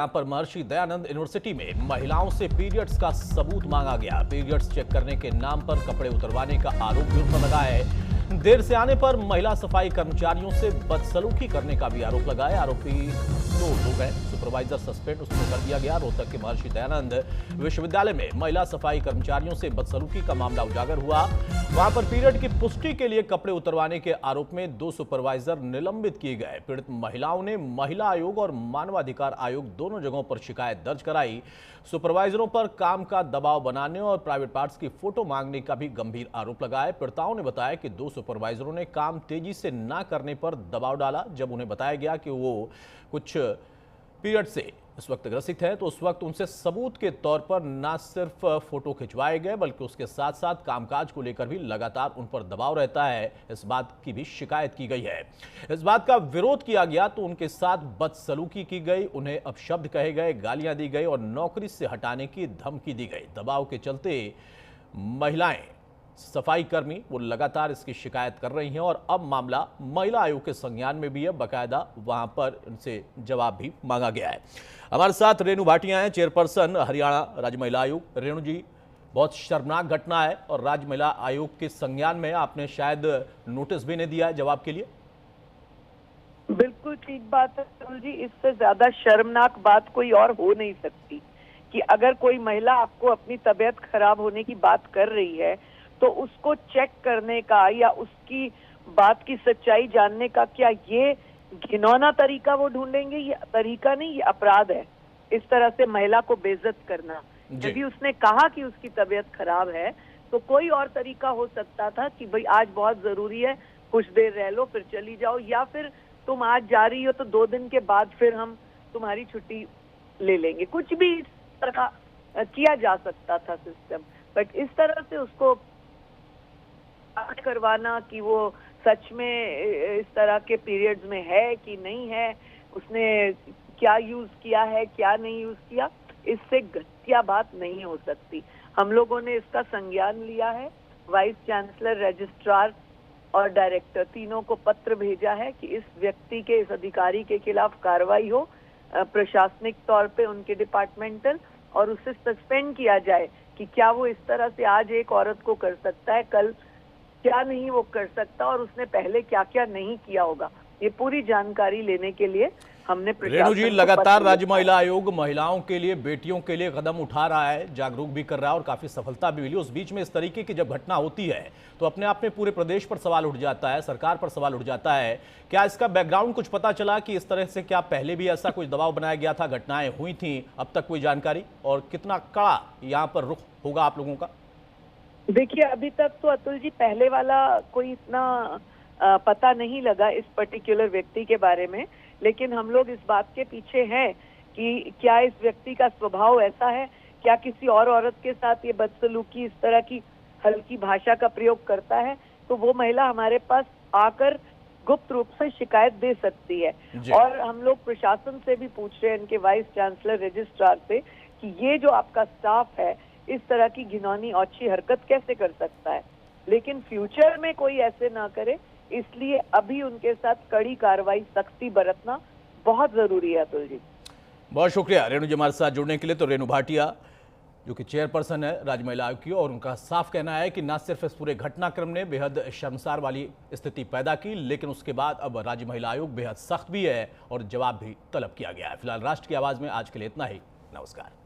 यहाँ पर महर्षि दयानंद यूनिवर्सिटी में महिलाओं से पीरियड्स का सबूत मांगा गया। पीरियड्स चेक करने के नाम पर कपड़े उतरवाने का आरोप भी उन पर लगा है। देर से आने पर महिला सफाई कर्मचारियों से बदसलूकी करने का भी आरोप लगा है। आरोपी 2 लोग हैं। सुपरवाइजर सस्पेंड उसको कर दिया गया। रोहतक के महर्षि दयानंद विश्वविद्यालय में महिला सफाई कर्मचारियों से बदसलूकी का मामला उजागर हुआ। वहां पर पीरियड की पुष्टि के लिए कपड़े उतरवाने के आरोप में 2 सुपरवाइजर निलंबित किए गए। पीड़ित महिलाओं ने महिला आयोग और मानवाधिकार आयोग दोनों जगहों पर शिकायत दर्ज कराई। सुपरवाइजरों पर काम का दबाव बनाने और प्राइवेट पार्ट्स की फोटो मांगने का भी गंभीर आरोप लगा है। पीड़िताओं ने बताया कि 2 सुपरवाइजरों ने काम तेजी से न करने पर दबाव डाला। जब उन्हें बताया गया कि वो कुछ पीरियड से इस वक्त ग्रसित है तो उस वक्त उनसे सबूत के तौर पर न सिर्फ फोटो खिंचवाए गए बल्कि उसके साथ साथ कामकाज को लेकर भी लगातार उन पर दबाव रहता है, इस बात की भी शिकायत की गई है। इस बात का विरोध किया गया तो उनके साथ बदसलूकी की गई, उन्हें अपशब्द कहे गए, गालियां दी गई और नौकरी से हटाने की धमकी दी गई। दबाव के चलते महिलाएं सफाई कर्मी वो लगातार इसकी शिकायत कर रही हैं और अब मामला महिला आयोग के संज्ञान में भी है। बाकायदा वहां पर उनसे जवाब भी मांगा गया है। हमारे साथ रेणु भाटिया हैं, चेयरपर्सन हरियाणा राज्य महिला आयोग। रेणु जी, बहुत शर्मनाक घटना है और राज्य महिला आयोग के संज्ञान में आपने शायद नोटिस भी नहीं दिया है जवाब के लिए। बिल्कुल ठीक बात है अतुल जी, इससे ज्यादा शर्मनाक बात कोई और हो नहीं सकती कि अगर कोई महिला आपको अपनी तबीयत खराब होने की बात कर रही है तो उसको चेक करने का या उसकी बात की सच्चाई जानने का क्या ये घिनौना तरीका वो ढूंढेंगे? ये तरीका नहीं, ये अपराध है। इस तरह से महिला को बेइज्जत करना। यदि उसने कहा कि उसकी तबीयत खराब है तो कोई और तरीका हो सकता था कि भाई आज बहुत जरूरी है, कुछ देर रह लो फिर चली जाओ, या फिर तुम आज जा रही हो तो 2 दिन के बाद फिर हम तुम्हारी छुट्टी ले लेंगे। कुछ भी इस तरह किया जा सकता था सिस्टम, बट इस तरह से उसको करवाना कि वो सच में इस तरह के पीरियड्स में है कि नहीं है, उसने क्या यूज किया है क्या नहीं यूज किया, इससे घटिया बात नहीं हो सकती। हम लोगों ने इसका संज्ञान लिया है। वाइस चांसलर, रजिस्ट्रार और डायरेक्टर तीनों को पत्र भेजा है कि इस व्यक्ति के, इस अधिकारी के खिलाफ कार्रवाई हो प्रशासनिक तौर पे, उनके डिपार्टमेंटल, और उसे सस्पेंड किया जाए कि क्या वो इस तरह से आज एक औरत को कर सकता है, कल क्या नहीं वो कर सकता और उसने पहले क्या क्या नहीं किया होगा। ये पूरी जानकारी लेने के लिए हमने रेणु जी, लगातार राज्य महिला आयोग महिलाओं के लिए, बेटियों के लिए कदम उठा रहा है, जागरूक भी कर रहा है और काफी सफलता भी मिली। उस बीच में इस तरीके की जब घटना होती है तो अपने आप में पूरे प्रदेश पर सवाल उठ जाता है, सरकार पर सवाल उठ जाता है। क्या इसका बैकग्राउंड कुछ पता चला कि इस तरह से क्या पहले भी ऐसा कुछ दबाव बनाया गया था, घटनाएं हुई थी, अब तक कोई जानकारी, और कितना कड़ा यहाँ पर रुख होगा आप लोगों का? देखिए, अभी तक तो अतुल जी पहले वाला कोई इतना पता नहीं लगा इस पर्टिकुलर व्यक्ति के बारे में, लेकिन हम लोग इस बात के पीछे हैं कि क्या इस व्यक्ति का स्वभाव ऐसा है, क्या किसी और औरत के साथ ये बदसलूकी, इस तरह की हल्की भाषा का प्रयोग करता है, तो वो महिला हमारे पास आकर गुप्त रूप से शिकायत दे सकती है। और हम लोग प्रशासन से भी पूछ रहे हैं, इनके वाइस चांसलर, रजिस्ट्रार से, कि ये जो आपका स्टाफ है इस तरह की घिनौनी औची हरकत कैसे कर सकता है, लेकिन फ्यूचर में कोई ऐसे ना करे, इसलिए अभी उनके साथ कड़ी कार्रवाई, सख्ती बरतना बहुत जरूरी है अतुल जी। बहुत शुक्रिया रेणु जी हमारे साथ जुड़ने के लिए। तो रेणु भाटिया जो कि चेयरपर्सन है राज्य महिला आयोग की, और उनका साफ कहना है कि न सिर्फ इस पूरे घटनाक्रम ने बेहद शर्मसार वाली स्थिति पैदा की, लेकिन उसके बाद अब राज्य महिला आयोग बेहद सख्त भी है और जवाब भी तलब किया गया है। फिलहाल राष्ट्र की आवाज में आज के लिए इतना ही। नमस्कार।